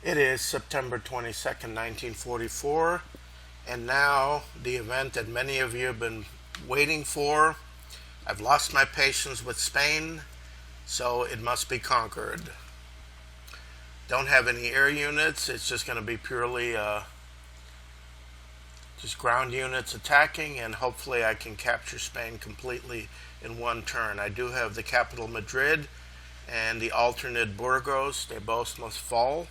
It is September 22nd, 1944, and now the event that many of you have been waiting for. I've lost my patience with Spain, so it must be conquered. Don't have any air units, it's just going to be purely just ground units attacking, and hopefully I can capture Spain completely in one turn. I do have the capital Madrid and the alternate Burgos. They both must fall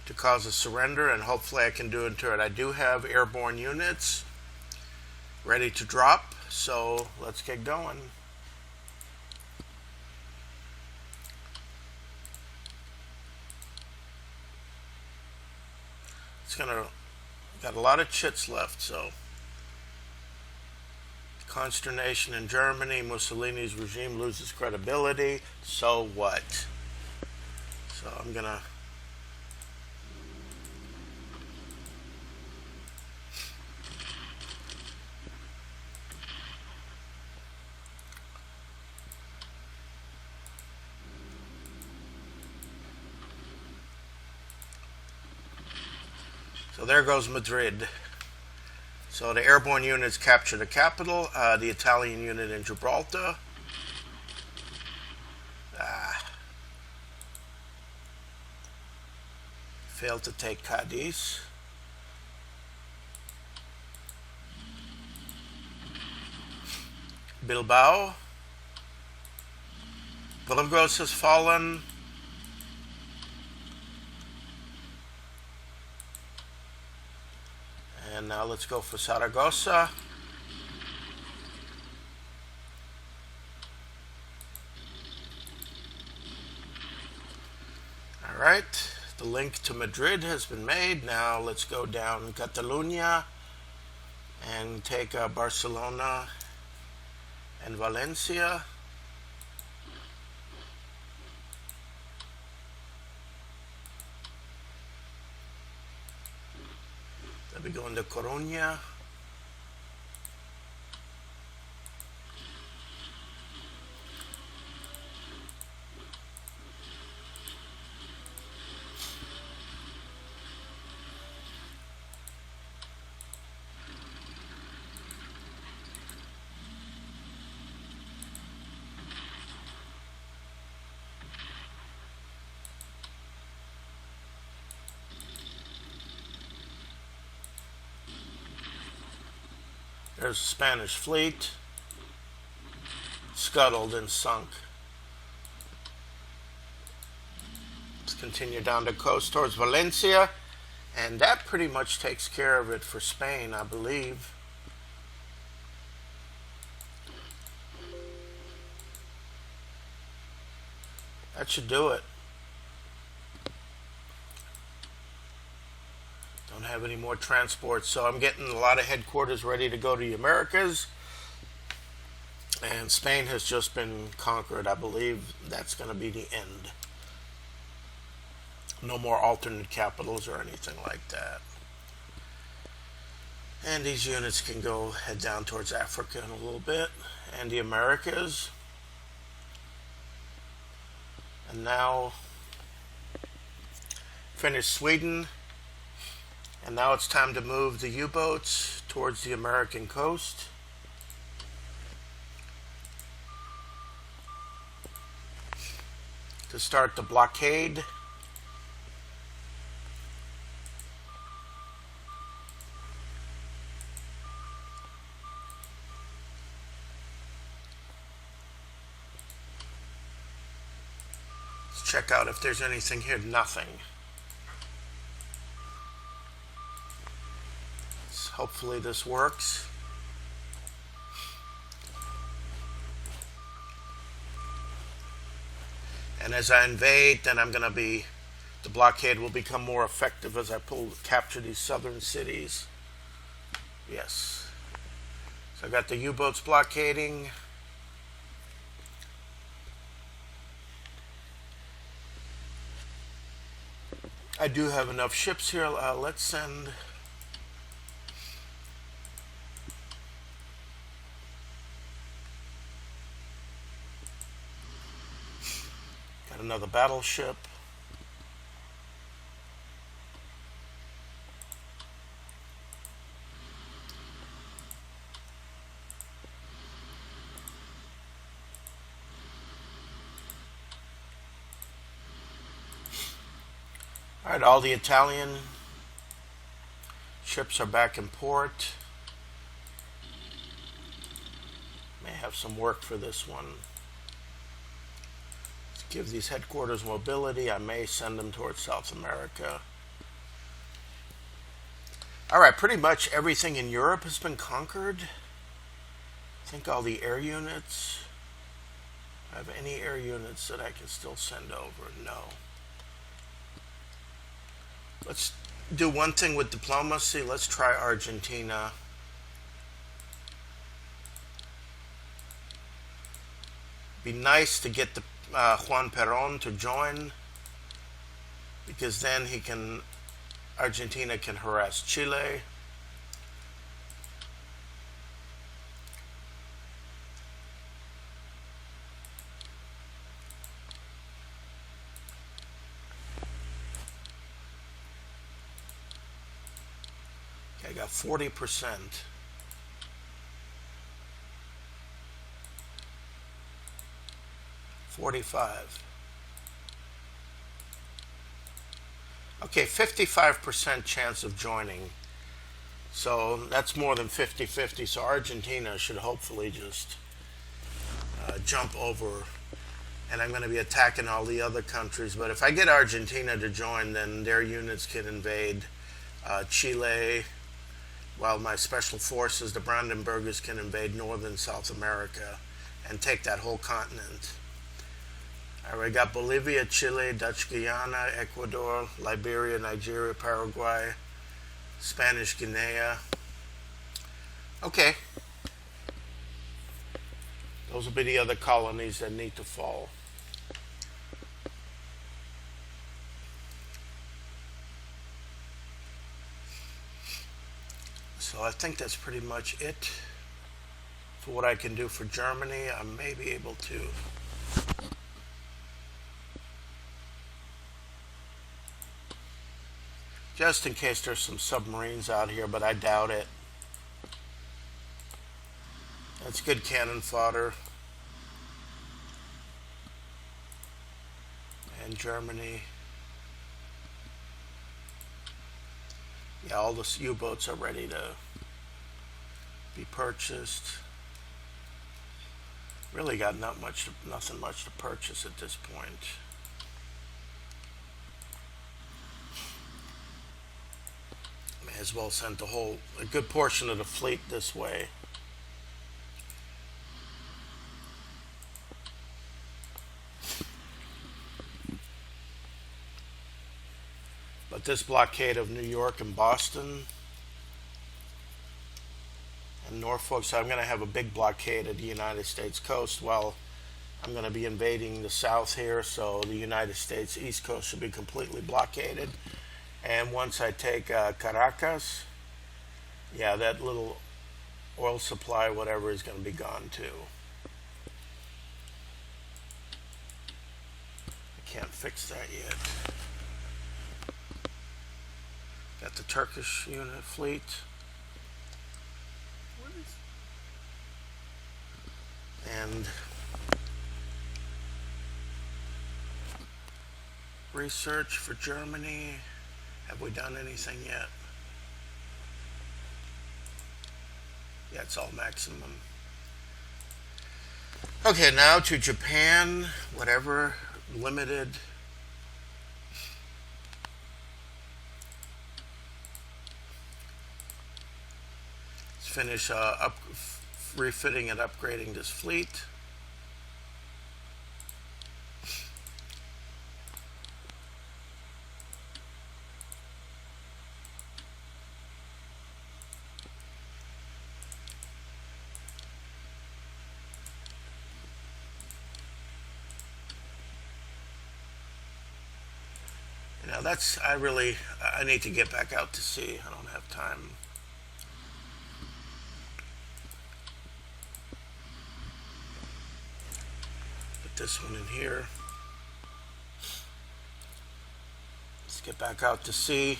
to cause a surrender, and hopefully I can do it in turn. I do have airborne units ready to drop, so let's get going. Got a lot of chits left, so consternation in Germany, Mussolini's regime loses credibility, so what? So I'm gonna So there goes Madrid. So the airborne units capture the capital, the Italian unit in Gibraltar. Failed to take Cadiz. Bilbao. Burgos has fallen. And now let's go for Zaragoza. All right, the link to Madrid has been made. Now let's go down Catalonia and take Barcelona and Valencia. Then we go into Coruña. There's a Spanish fleet, scuttled and sunk. Let's continue down the coast towards Valencia, and that pretty much takes care of it for Spain, I believe. That should do it. Don't have any more transports, so I'm getting a lot of headquarters ready to go to the Americas. And Spain has just been conquered. I believe that's going to be the end. No more alternate capitals or anything like that. And these units can go head down towards Africa in a little bit, and the Americas. And now finish Sweden. And now it's time to move the U-boats towards the American coast. To start the blockade. Let's check out if there's anything here. Nothing. Hopefully this works. And as I invade, then the blockade will become more effective as I capture these southern cities. Yes. So I got the U-boats blockading. I do have enough ships here. Let's send another battleship. All right, all the Italian ships are back in port. May have some work for this one. Let's give these headquarters mobility. I may send them towards South America. All right, pretty much everything in Europe has been conquered. I think all the air units. I have any air units that I can still send over? No. Let's do one thing with diplomacy. Let's try Argentina. Be nice to get the Juan Perón to join, because then Argentina can harass Chile. Okay, I got 40%. 45. Okay, 55% chance of joining. So that's more than 50-50. So Argentina should hopefully just jump over. And I'm going to be attacking all the other countries. But if I get Argentina to join, then their units can invade Chile, while my special forces, the Brandenburgers, can invade northern South America and take that whole continent. All right, we got Bolivia, Chile, Dutch Guyana, Ecuador, Liberia, Nigeria, Paraguay, Spanish Guinea. Okay. Those will be the other colonies that need to fall. So I think that's pretty much it for what I can do for Germany. I may be able to just in case there's some submarines out here, but I doubt it. That's good cannon fodder. And Germany. Yeah, all the U-boats are ready to be purchased. Really got nothing much to purchase at this point. May as well send a good portion of the fleet this way. But this blockade of New York and Boston and Norfolk, so I'm going to have a big blockade of the United States coast while I'm going to be invading the south here, so the United States East Coast should be completely blockaded. And once I take Caracas, yeah, that little oil supply, whatever, is going to be gone too. I can't fix that yet. Got the Turkish unit fleet. And research for Germany. Have we done anything yet? Yeah, it's all maximum. Okay, now to Japan, whatever, limited. Let's finish refitting and upgrading this fleet. Now I need to get back out to sea. I don't have time. Put this one in here. Let's get back out to sea.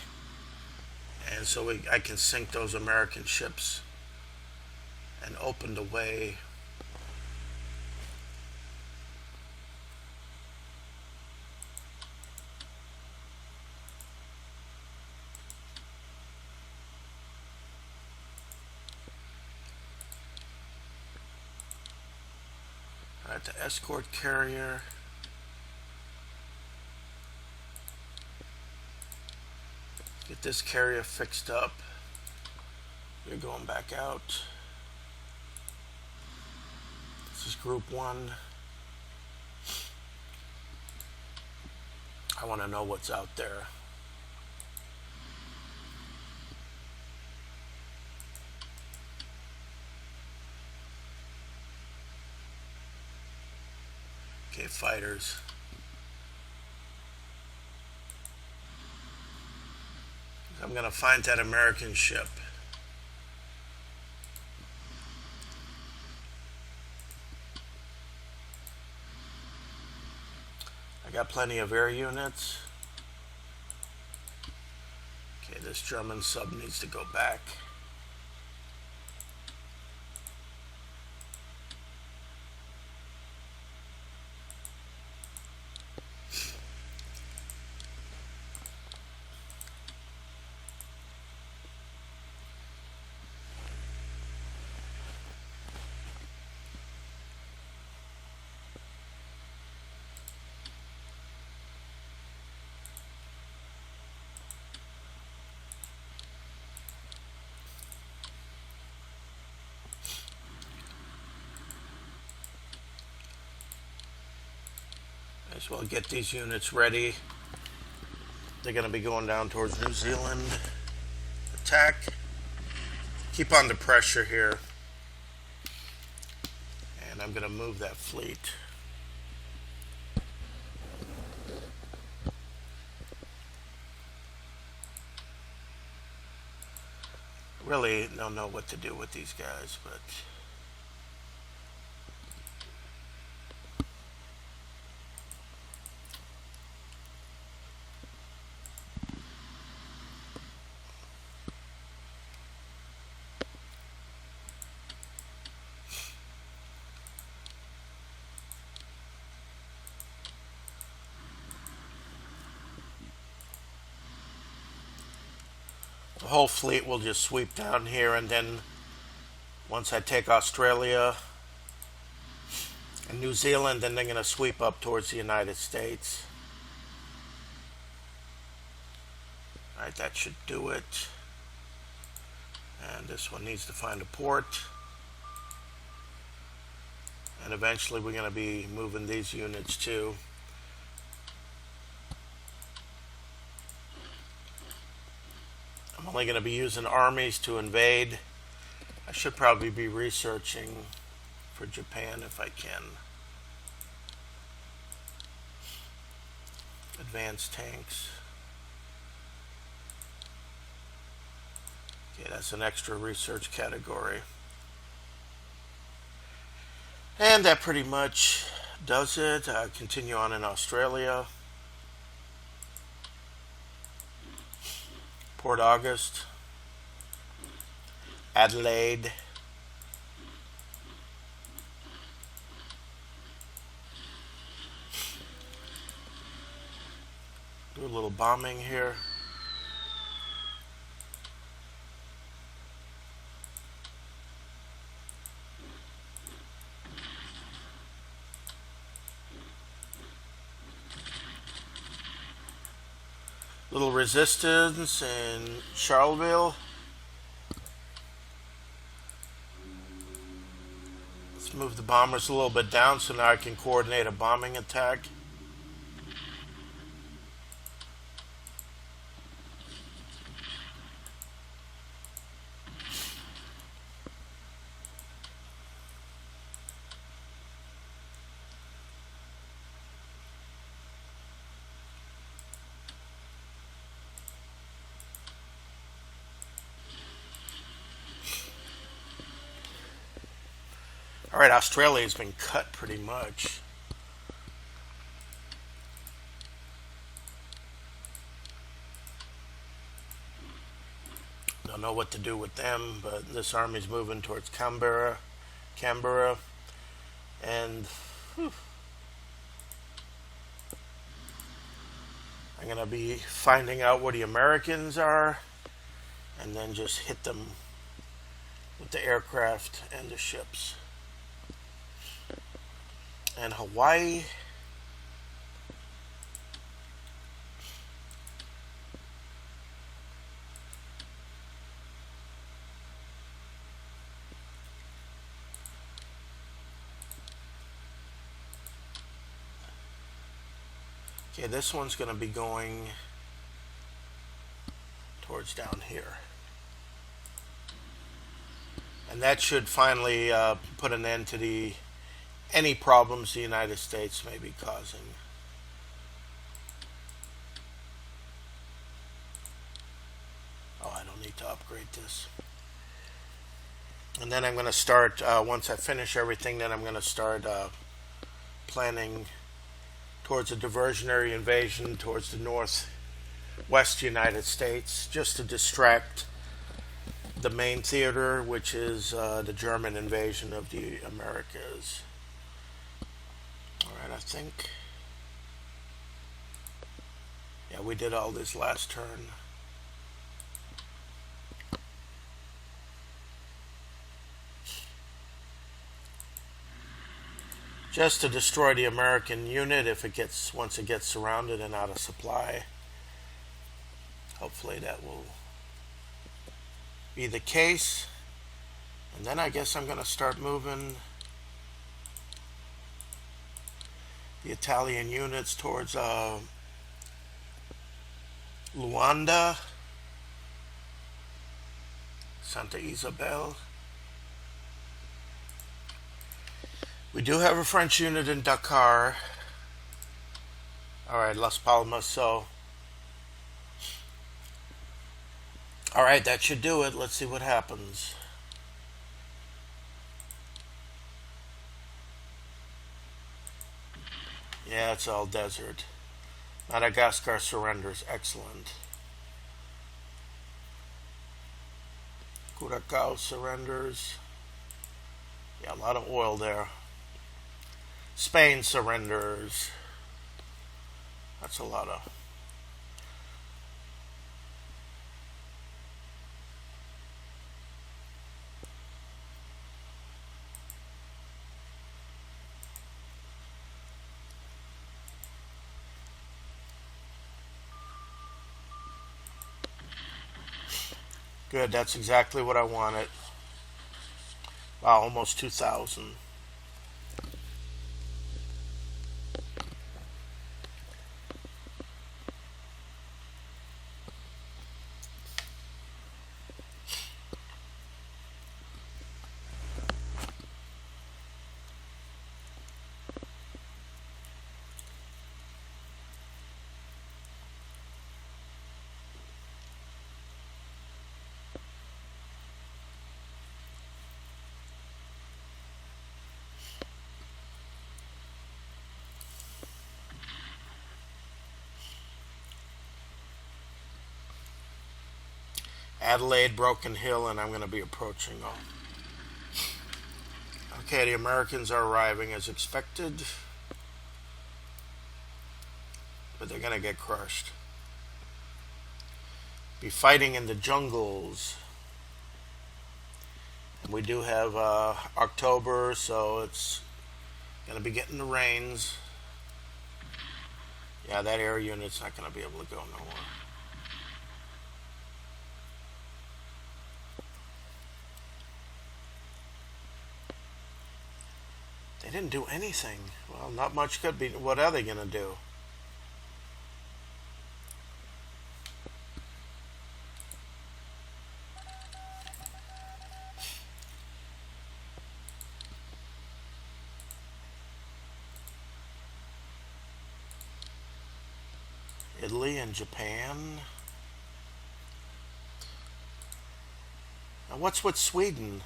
And so I can sink those American ships and open the way . Alright, the escort carrier. Get this carrier fixed up. You're going back out. This is Group 1. I want to know what's out there. Okay, fighters. I'm going to find that American ship. I got plenty of air units. Okay, this German sub needs to go back. Might as well get these units ready. They're going to be going down towards New Zealand. Attack. Keep on the pressure here. And I'm going to move that fleet. Really don't know what to do with these guys, but the whole fleet will just sweep down here, and then once I take Australia and New Zealand, then they're going to sweep up towards the United States. Alright, that should do it. And this one needs to find a port. And eventually we're going to be moving these units too. I'm only going to be using armies to invade. I should probably be researching for Japan if I can. Advanced tanks. Okay, that's an extra research category. And that pretty much does it. Continue on in Australia. Port Auguste, Adelaide, do a little bombing here. Little resistance in Charleville. Let's move the bombers a little bit down so now I can coordinate a bombing attack. Alright, Australia's been cut pretty much. Don't know what to do with them, but this army's moving towards Canberra, and I'm going to be finding out where the Americans are, and then just hit them with the aircraft and the ships. and Hawaii. Okay, this one's going to be going towards down here. And that should finally put an end to any problems the United States may be causing. Oh, I don't need to upgrade this. And then I'm going to start, once I finish everything, then I'm going to start planning towards a diversionary invasion towards the northwest United States, just to distract the main theater, which is the German invasion of the Americas. Alright, I think, yeah, we did all this last turn. Just to destroy the American unit once it gets surrounded and out of supply. Hopefully that will be the case. And then I guess I'm going to start moving the Italian units towards Luanda, Santa Isabel. We do have a French unit in Dakar. Alright, Las Palmas, so. Alright, that should do it. Let's see what happens. Yeah, it's all desert. Madagascar surrenders. Excellent. Curacao surrenders. Yeah, a lot of oil there. Spain surrenders. That's a lot of. Good, that's exactly what I wanted. Wow, almost 2,000. Adelaide, Broken Hill, and I'm going to be approaching them. Okay, the Americans are arriving as expected, but they're going to get crushed. Be fighting in the jungles. And we do have October, so it's going to be getting the rains. Yeah, that air unit's not going to be able to go no more. They didn't do anything. Well, not much could be. What are they going to do? Italy and Japan. Now what's with Sweden?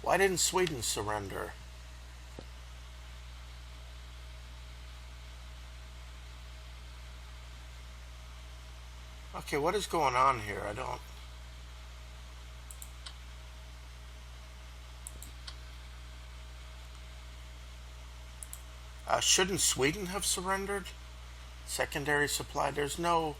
Why didn't Sweden surrender? Okay, what is going on here? I don't. Shouldn't Sweden have surrendered? Secondary supply. There's no.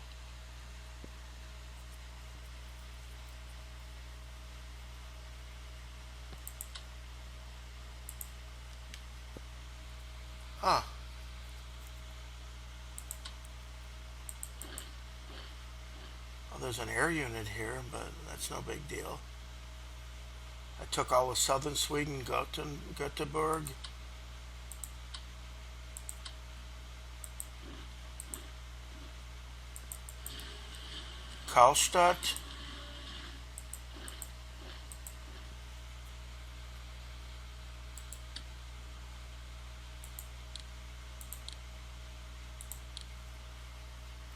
there's an air unit here, but that's no big deal. I took all of southern Sweden, Gothenburg. Karlstadt.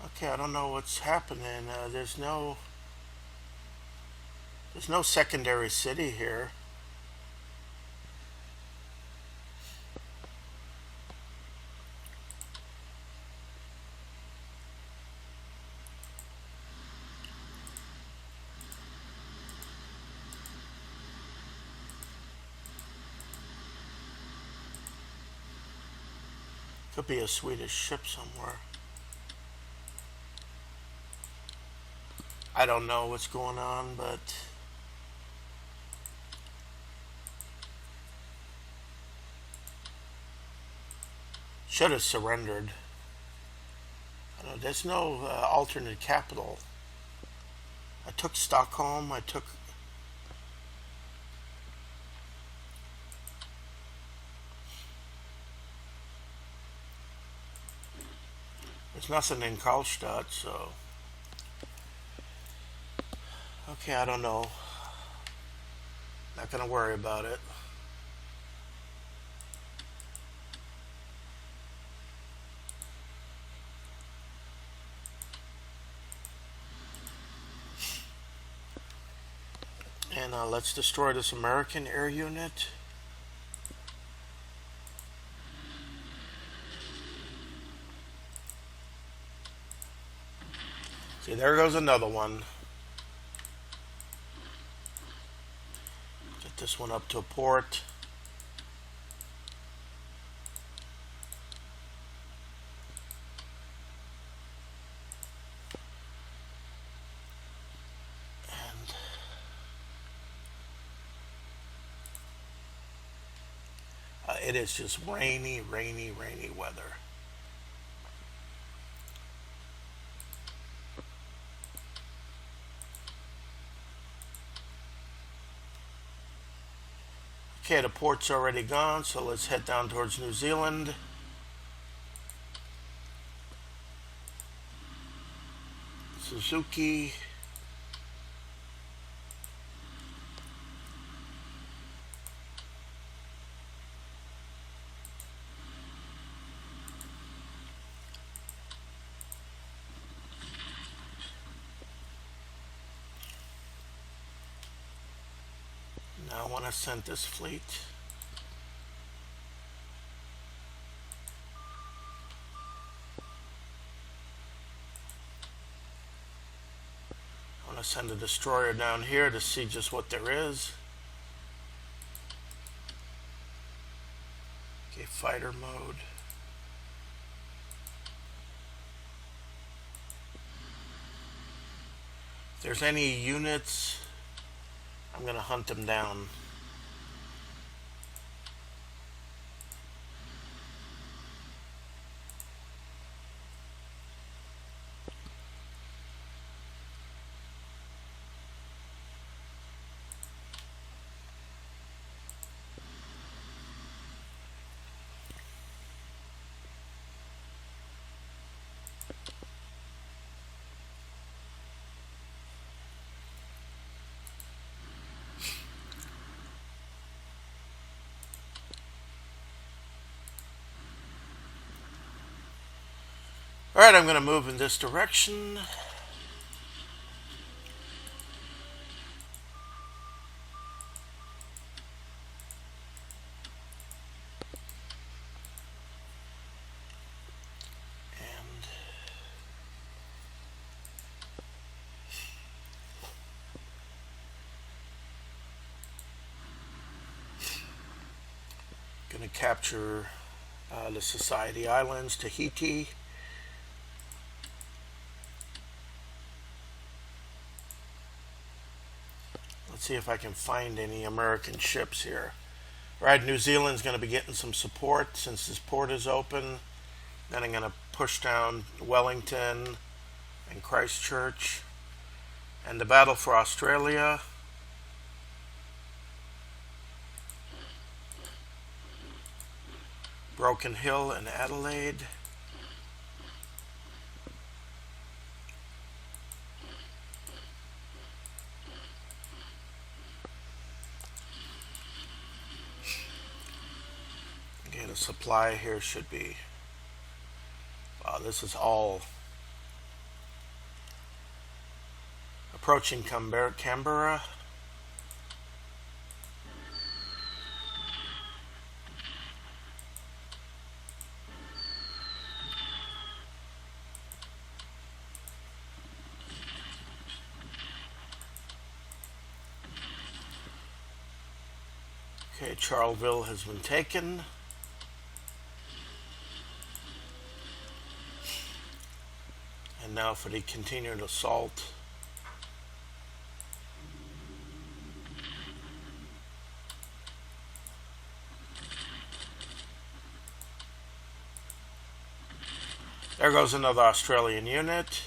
Okay, I don't know what's happening. There's no secondary city here. Could be a Swedish ship somewhere. I don't know what's going on, but should have surrendered. I don't know, there's no alternate capital. I took Stockholm. There's nothing in Karlstadt, so okay, I don't know. Not gonna worry about it. And let's destroy this American air unit. See, there goes another one. Get this one up to a port. It is just rainy weather. Okay, the port's already gone, so let's head down towards New Zealand. Suzuki. Now I want to send this fleet. I want to send a destroyer down here to see just what there is. Okay, fighter mode. If there's any units, I'm going to hunt them down. Alright, I'm going to move in this direction. And going to capture the Society Islands, Tahiti. See if I can find any American ships here. Right, New Zealand's going to be getting some support since this port is open. Then I'm going to push down Wellington and Christchurch. And the battle for Australia. Broken Hill and Adelaide. Okay, the supply here should be, wow, this is all approaching Canberra. Okay, Charleville has been taken. And now for the continued assault. There goes another Australian unit.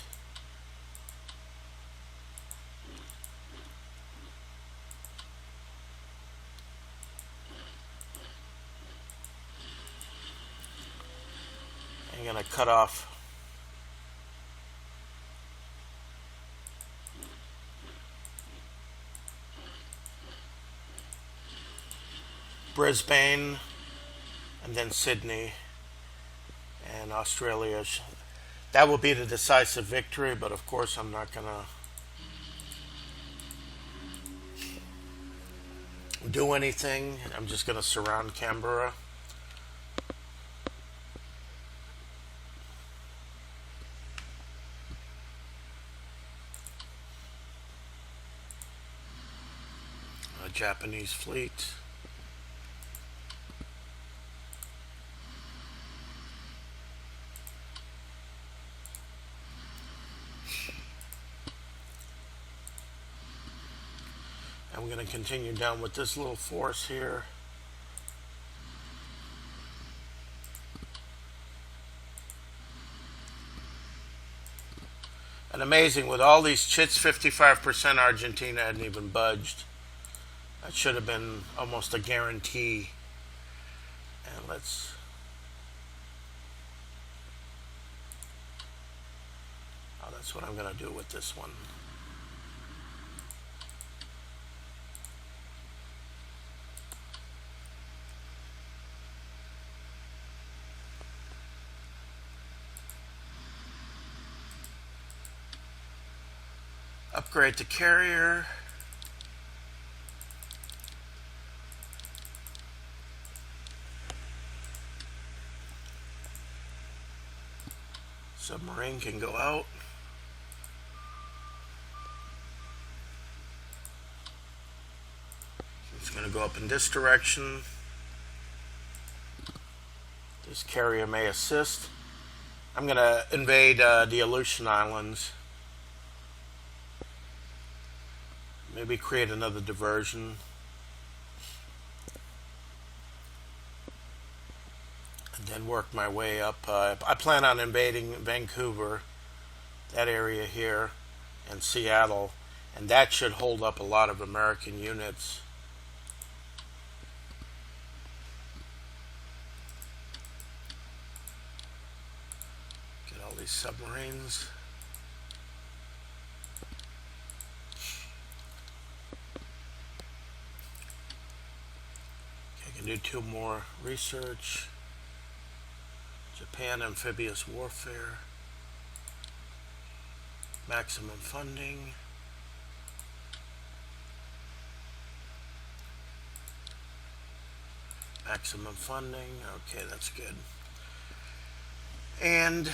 I'm going to cut off Brisbane and then Sydney and Australia. That will be the decisive victory, but of course I'm not going to do anything. I'm just going to surround Canberra. A Japanese fleet. I'm going to continue down with this little force here. And amazing, with all these chits, 55% Argentina hadn't even budged. That should have been almost a guarantee. And let's... oh, that's what I'm going to do with this one. Upgrade the carrier. Submarine can go out. It's going to go up in this direction. This carrier may assist. I'm going to invade the Aleutian Islands. Maybe create another diversion. And then work my way up. I plan on invading Vancouver, that area here, and Seattle. And that should hold up a lot of American units. Get all these submarines. Do 2 more research. Japan amphibious warfare. Maximum funding. Maximum funding. Okay, that's good. And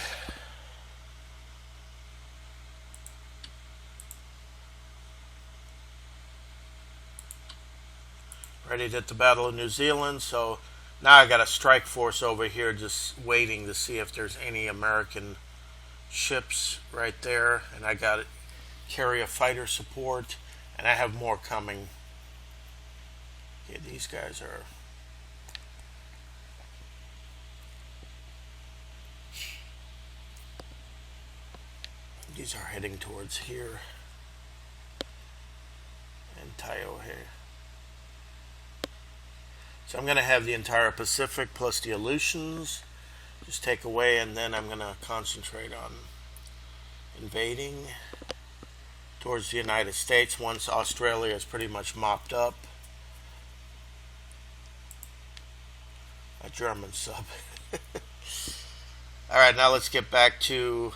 ready to hit the Battle of New Zealand, so now I got a strike force over here just waiting to see if there's any American ships right there, and I got carrier fighter support, and I have more coming. Okay, these guys are... these are heading towards here. tayo here. So I'm going to have the entire Pacific plus the Aleutians just take away, and then I'm going to concentrate on invading towards the United States once Australia is pretty much mopped up. A German sub. Alright, now let's get back to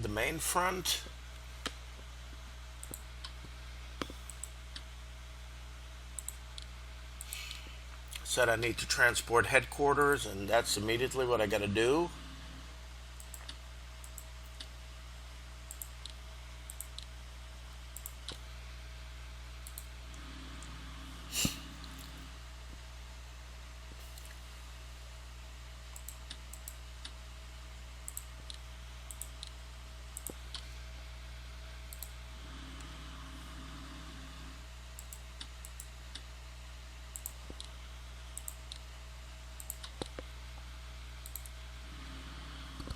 the main front. Said I need to transport headquarters, and that's immediately what I got to do.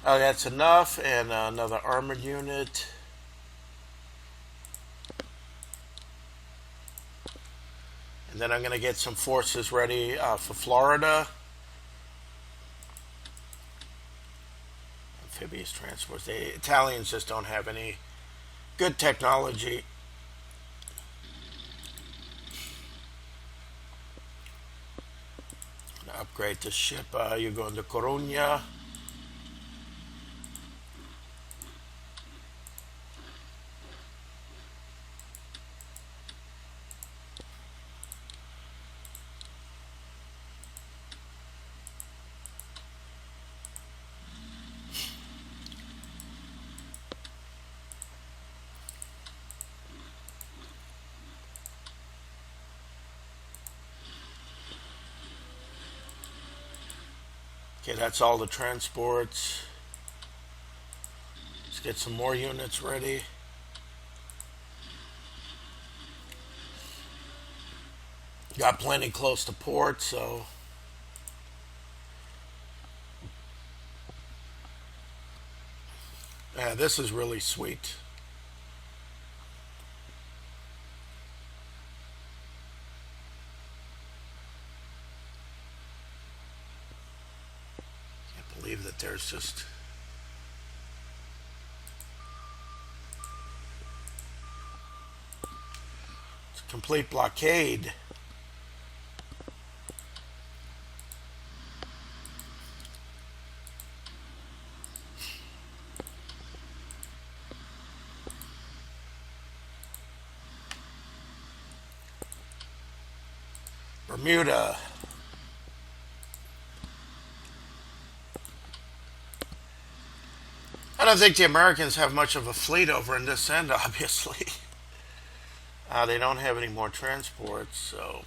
Oh, that's enough, and another armored unit. And then I'm going to get some forces ready for Florida. Amphibious transports. The Italians just don't have any good technology. Upgrade this ship. You're going to Coruña. Okay, that's all the transports. Let's get some more units ready. Got plenty close to port, so yeah, this is really sweet. Can't believe that there's just it's a complete blockade. Bermuda. I don't think the Americans have much of a fleet over in this end, obviously. They don't have any more transports, so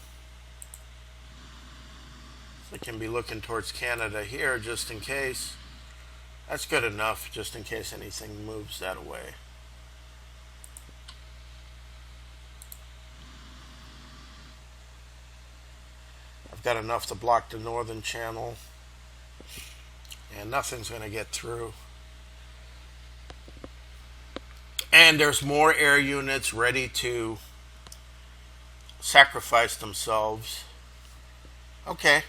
they can be looking towards Canada here just in case. That's good enough, just in case anything moves that way. I've got enough to block the northern channel, and nothing's going to get through. And there's more air units ready to sacrifice themselves. Okay.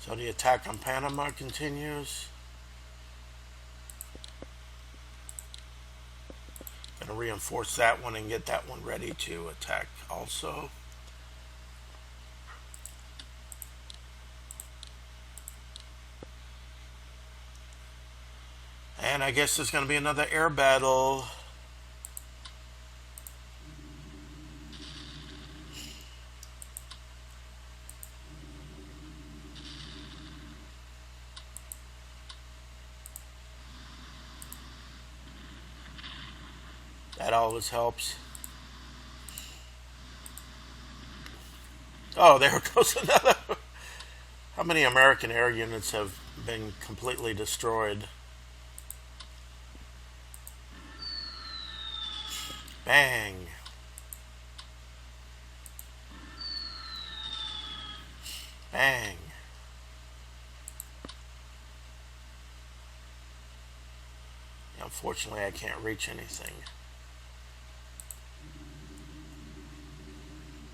So the attack on Panama continues. Gonna reinforce that one and get that one ready to attack also. And I guess there's gonna be another air battle. That always helps. Oh, there goes another. How many American air units have been completely destroyed? Bang. Bang. Unfortunately, I can't reach anything.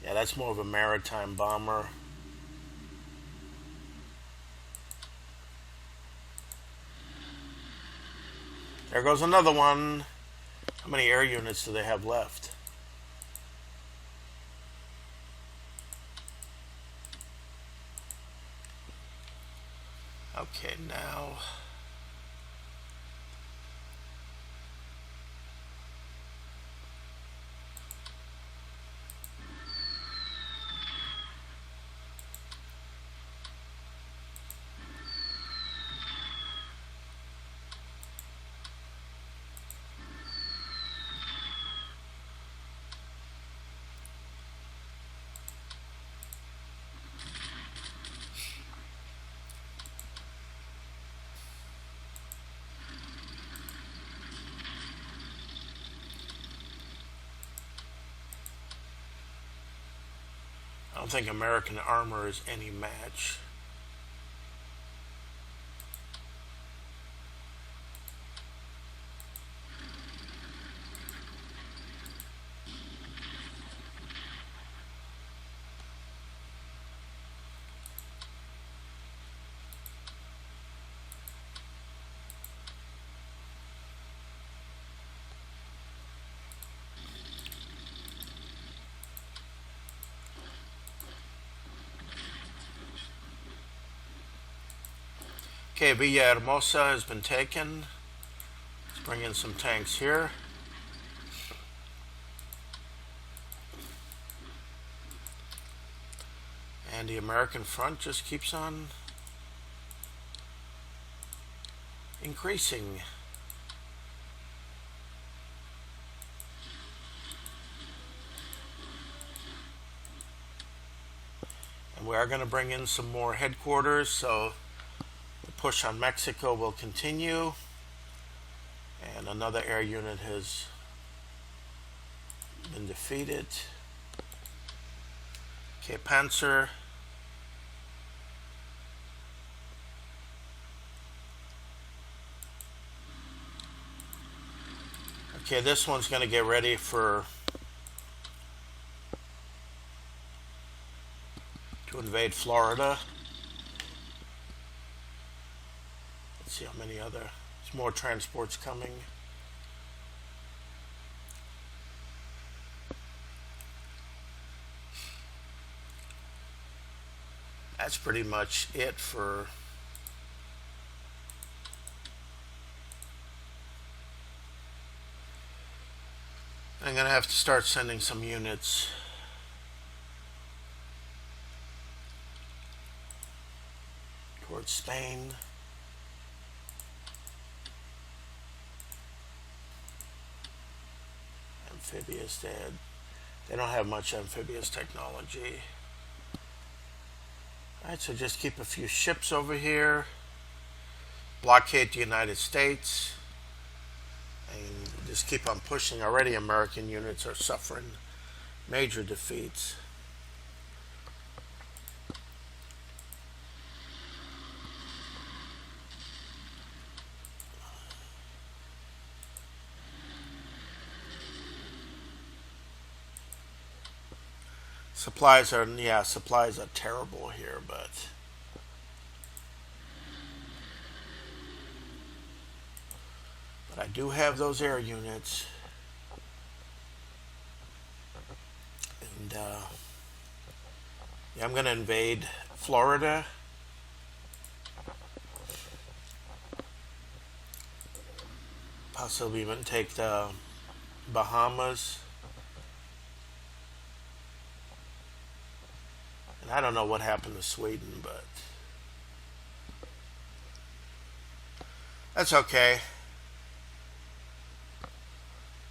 Yeah, that's more of a maritime bomber. There goes another one. How many air units do they have left? Okay, now... I don't think American armor is any match. Okay, Villahermosa has been taken. Let's bring in some tanks here. And the American front just keeps on increasing. And we are going to bring in some more headquarters, so the push on Mexico will continue. And another air unit has been defeated. Okay, Panzer. Okay, this one's going to get ready to invade Florida. Let's see how many other. There's more transports coming. That's pretty much it for I'm going to have to start sending some units. Towards Spain. Amphibious, they don't have much amphibious technology. Alright, so just keep a few ships over here. Blockade the United States. And just keep on pushing. Already American units are suffering major defeats. Supplies are terrible here, but I do have those air units, and yeah, I'm going to invade Florida. Possibly even take the Bahamas. And I don't know what happened to Sweden, but that's okay.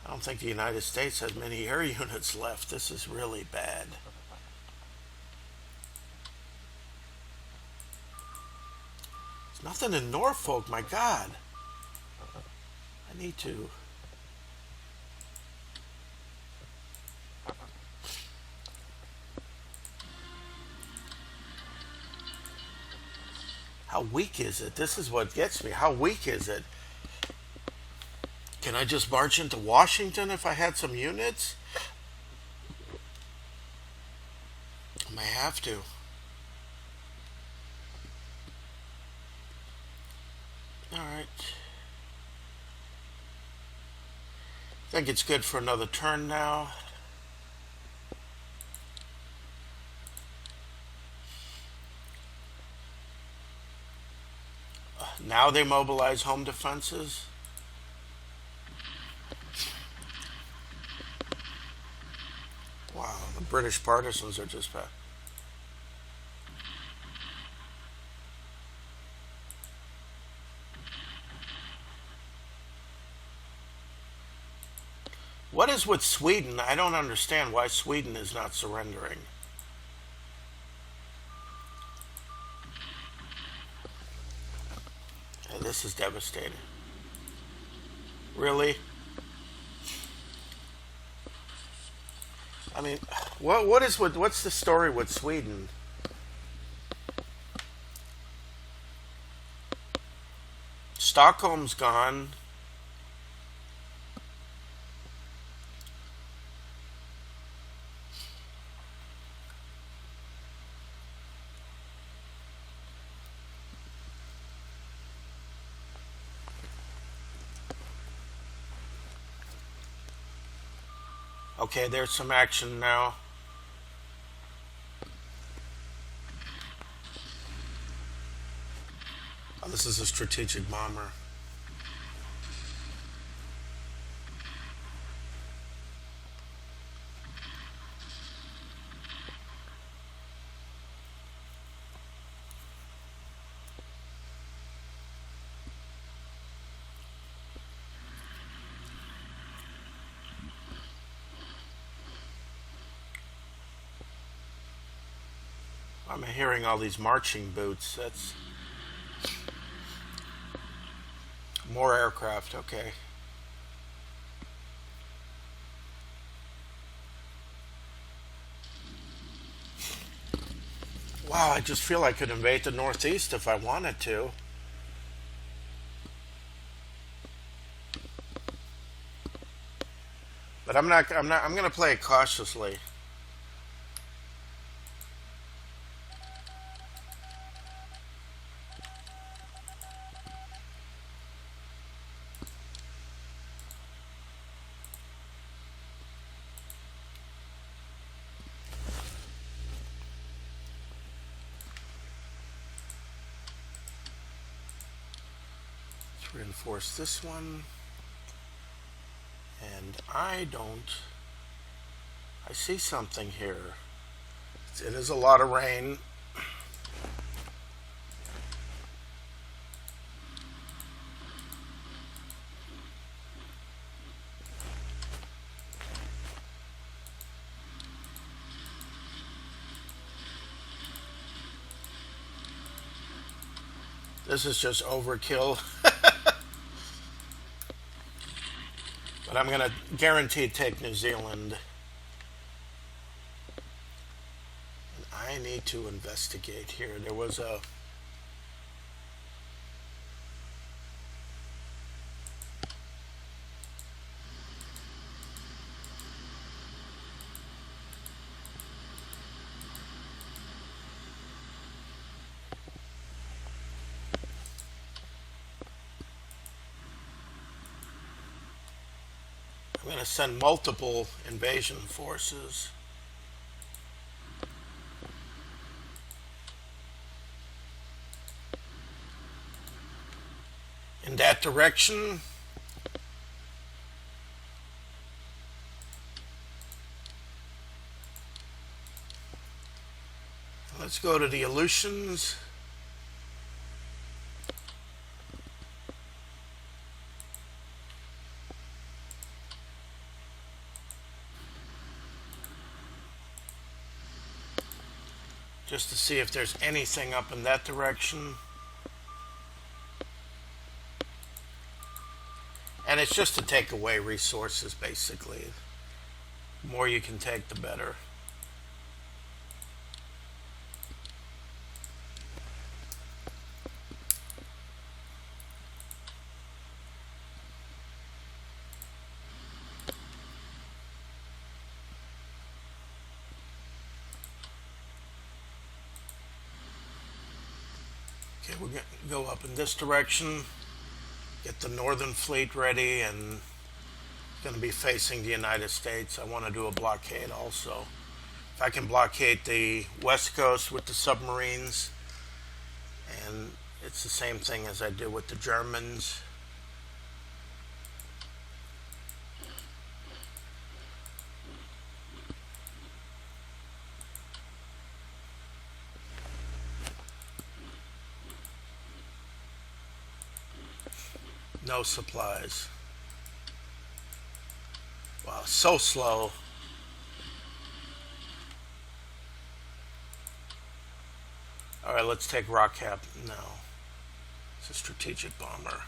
I don't think the United States has many air units left. This is really bad. Nothing in Norfolk, my God. I need to. How weak is it? This is what gets me. How weak is it? Can I just march into Washington if I had some units? I may have to. Alright. I think it's good for another turn now. Now they mobilize home defenses. Wow, the British partisans are just bad. What is with Sweden? I don't understand why Sweden is not surrendering. Yeah, this is devastating. Really? I mean, what's the story with Sweden? Stockholm's gone. Okay, there's some action now. Oh, this is a strategic bomber. I'm hearing all these marching boots. That's more aircraft. Okay. Wow, I just feel I could invade the Northeast if I wanted to. But I'm going to play it cautiously. Reinforce this one, and I see something here. It is a lot of rain. This is just overkill. But I'm going to guarantee take New Zealand. And I need to investigate here. There was a... I'm going to send multiple invasion forces. In that direction. Let's go to the Aleutians. Just to see if there's anything up in that direction. it's just to take away resources, basically. The more you can take, the better. Okay, we're going to go up in this direction, get the Northern Fleet ready, and going to be facing the United States. I want to do a blockade also. If I can blockade the West Coast with the submarines, and it's the same thing as I did with the Germans. No supplies. Wow, so slow. All right, let's take Rock Cap. No, it's a strategic bomber.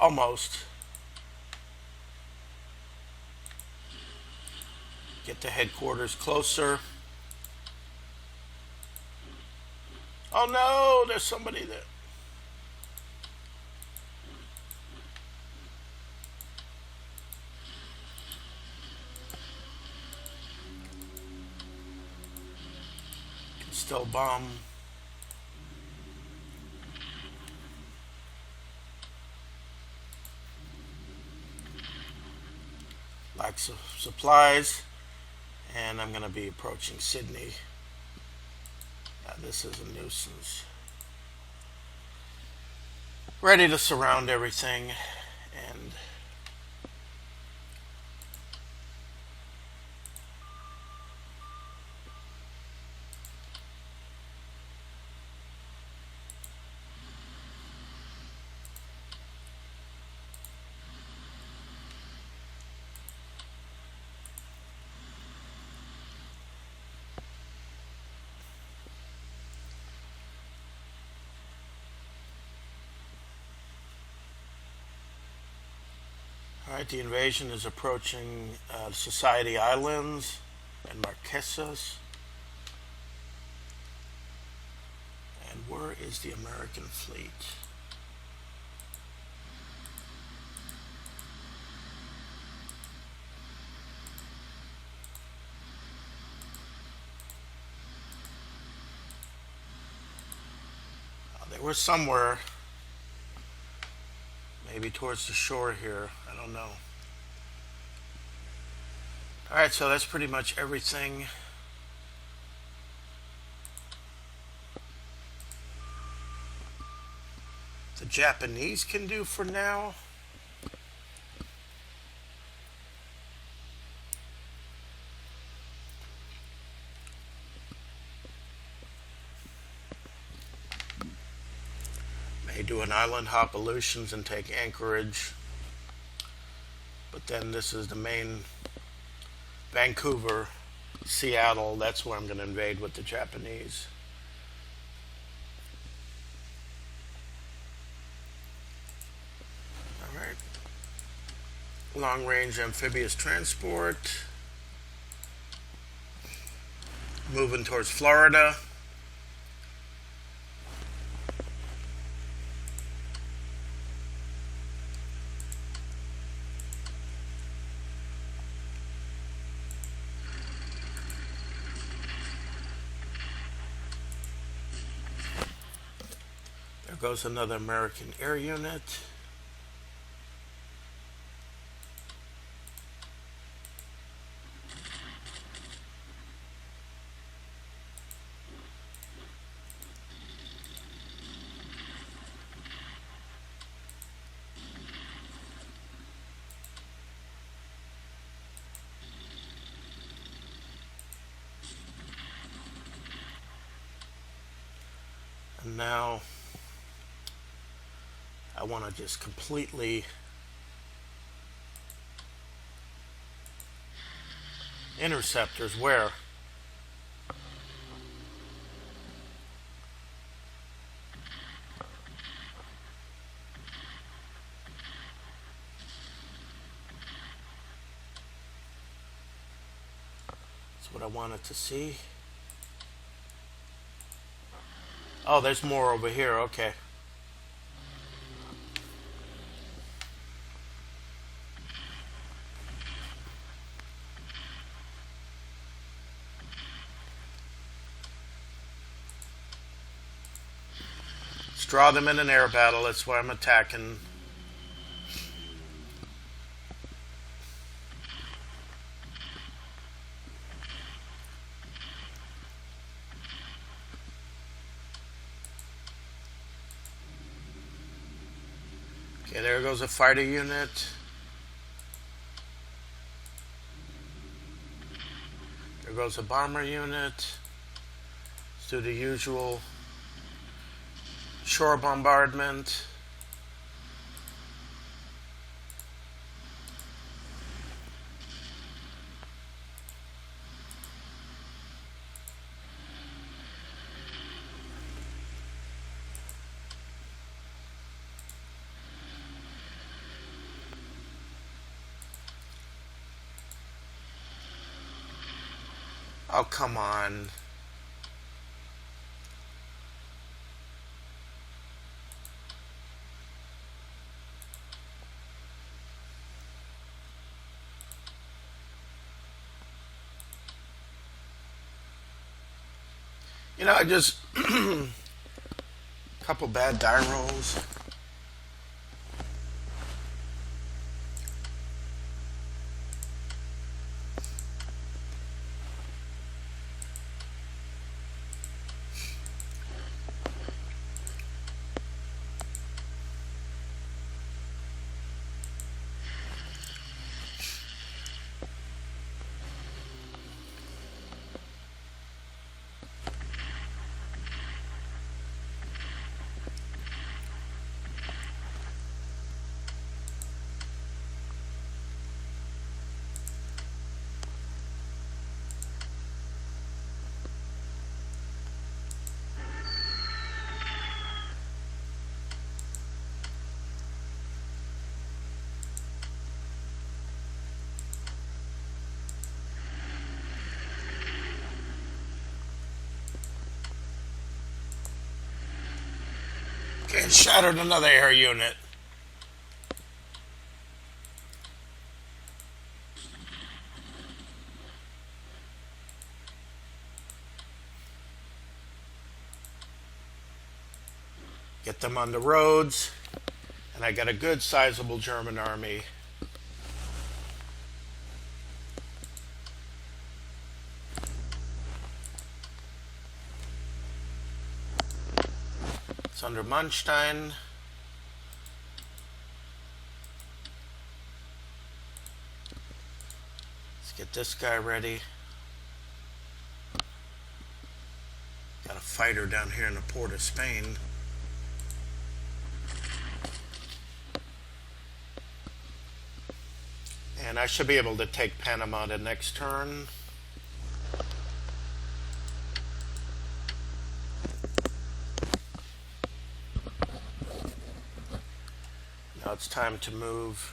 Almost. Get the headquarters closer. Oh no, there's somebody there. Can still bomb. Lacks of supplies, and I'm going to be approaching Sydney. This is a nuisance. Ready to surround everything, and alright, the invasion is approaching Society Islands and Marquesas. And where is the American fleet? They were somewhere. Maybe towards the shore here. I don't know. Alright, so that's pretty much everything. The Japanese can do for now. May do an island hop Aleutians and take Anchorage. But then this is the main Vancouver, Seattle. That's where I'm going to invade with the Japanese. Alright. Long range amphibious transport. Moving towards Florida. There goes another American air unit. And now I want to just completely interceptors where? That's what I wanted to see. Oh, there's more over here. Okay. Let's draw them in an air battle. That's why I'm attacking. Okay, there goes a fighter unit. There goes a bomber unit. Let's do the usual shore bombardment. Oh, come on. You know, I just a couple bad die rolls. Okay, shattered another air unit. Get them on the roads. And I got a good sizable German army. It's under Manstein. Let's get this guy ready. Got a fighter down here in the port of Spain. And I should be able to take Panama the next turn. Now it's time to move.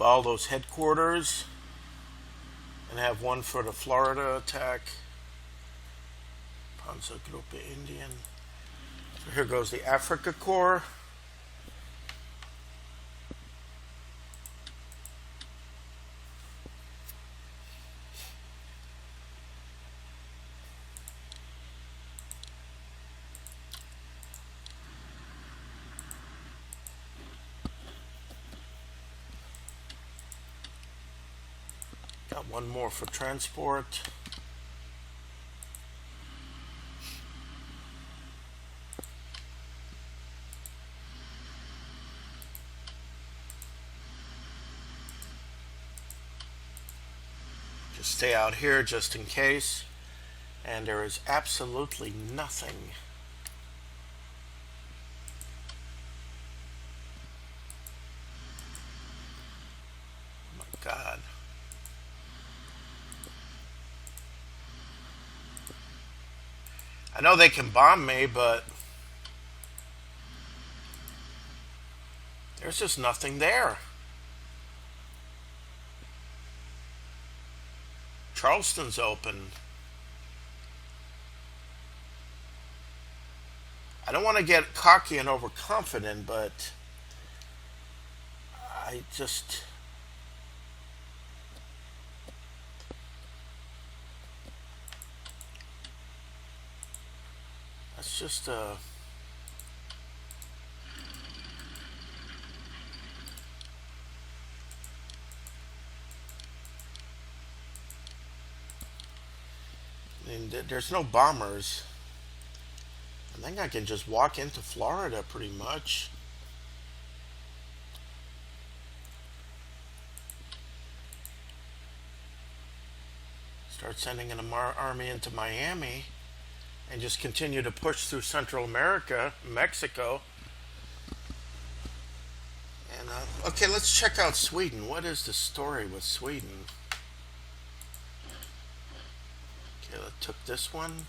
All those headquarters and have one for the Florida attack. Panzergruppe Indian. So here goes the Africa Corps. Got one more for transport. Just stay out here just in case. And there is absolutely nothing. Oh my God. I know they can bomb me, but there's just nothing there. Charleston's open. I don't want to get cocky and overconfident, but I just... That's just I mean, there's no bombers. I think I can just walk into Florida pretty much. Start sending an army into Miami and just continue to push through Central America, Mexico. And okay, let's check out Sweden. What is the story with Sweden? Okay, let's took this one.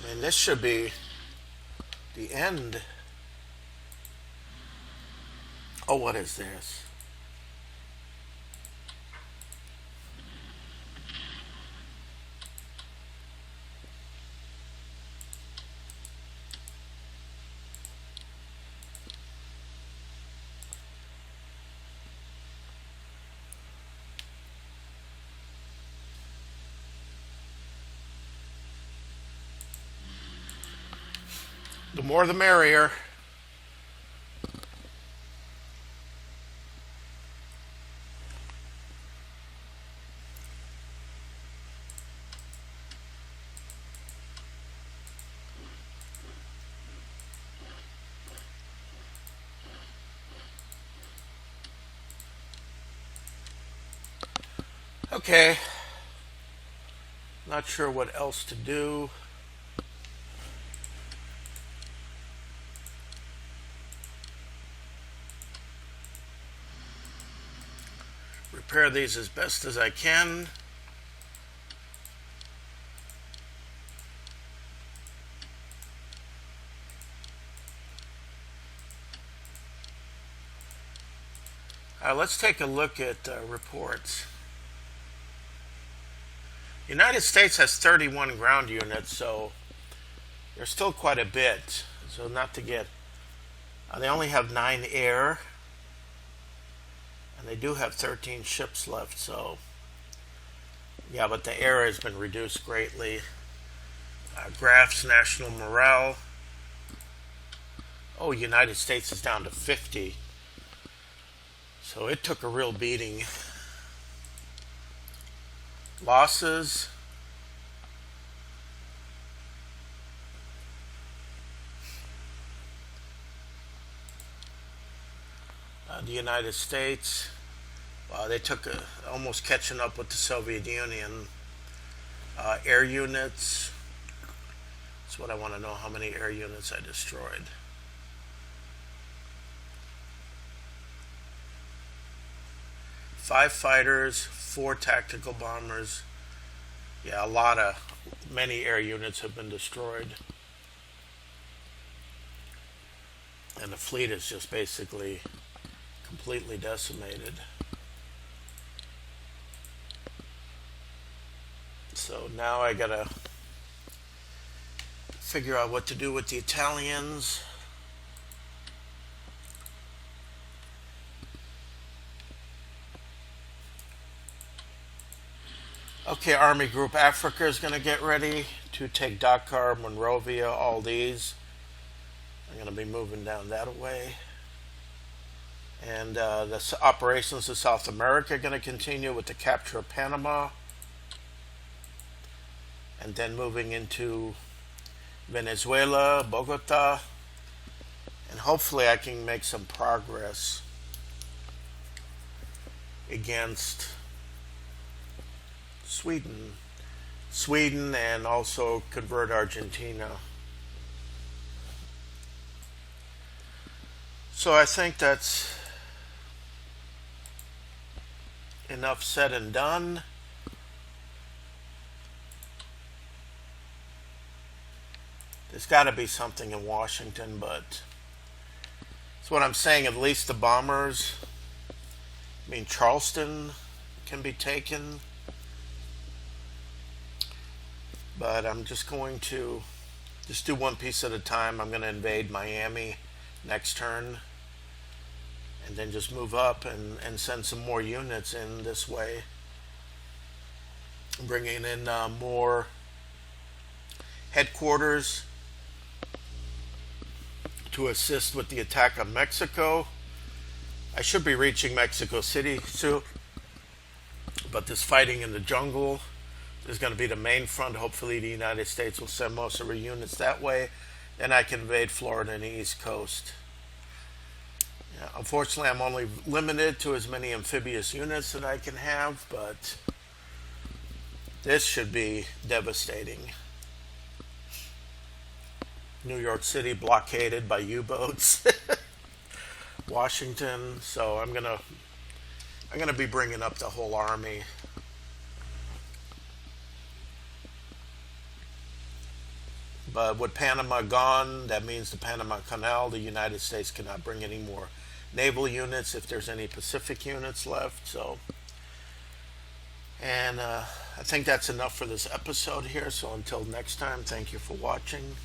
And this should be the end. Oh, what is this? The more the merrier. Okay. Not sure what else to do. Repair these as best as I can. Let's take a look at reports. The United States has 31 ground units, so there's still quite a bit. So not to get... they only have 9 air. And they do have 13 ships left, so... Yeah, but the air has been reduced greatly. Graphs, national morale. Oh, United States is down to 50. So it took a real beating. Losses. The United States, they took almost catching up with the Soviet Union. Air units. That's what I want to know, how many air units I destroyed. Five fighters, 4 tactical bombers. Yeah, many air units have been destroyed. And the fleet is just basically completely decimated. So now I gotta figure out what to do with the Italians. Okay, Army Group Africa is going to get ready to take Dakar, Monrovia, all these. I'm going to be moving down that way. And the operations of South America are going to continue with the capture of Panama. And then moving into Venezuela, Bogota. And hopefully I can make some progress against Sweden, and also convert Argentina. So I think that's enough said and done. There's got to be something in Washington, but that's what I'm saying. At least the bombers, I mean, Charleston can be taken. But I'm just going to just do one piece at a time. I'm going to invade Miami next turn. And then just move up and send some more units in this way. Bringing in more headquarters to assist with the attack on Mexico. I should be reaching Mexico City soon. But this fighting in the jungle is going to be the main front. Hopefully the United States will send most of our units that way. Then I can invade Florida and the East Coast. Yeah, unfortunately, I'm only limited to as many amphibious units that I can have, but this should be devastating. New York City blockaded by U-boats. Washington. So I'm gonna be bringing up the whole army. But with Panama gone, that means the Panama Canal, the United States cannot bring any more naval units if there's any Pacific units left. So, and I think that's enough for this episode here. So until next time, thank you for watching.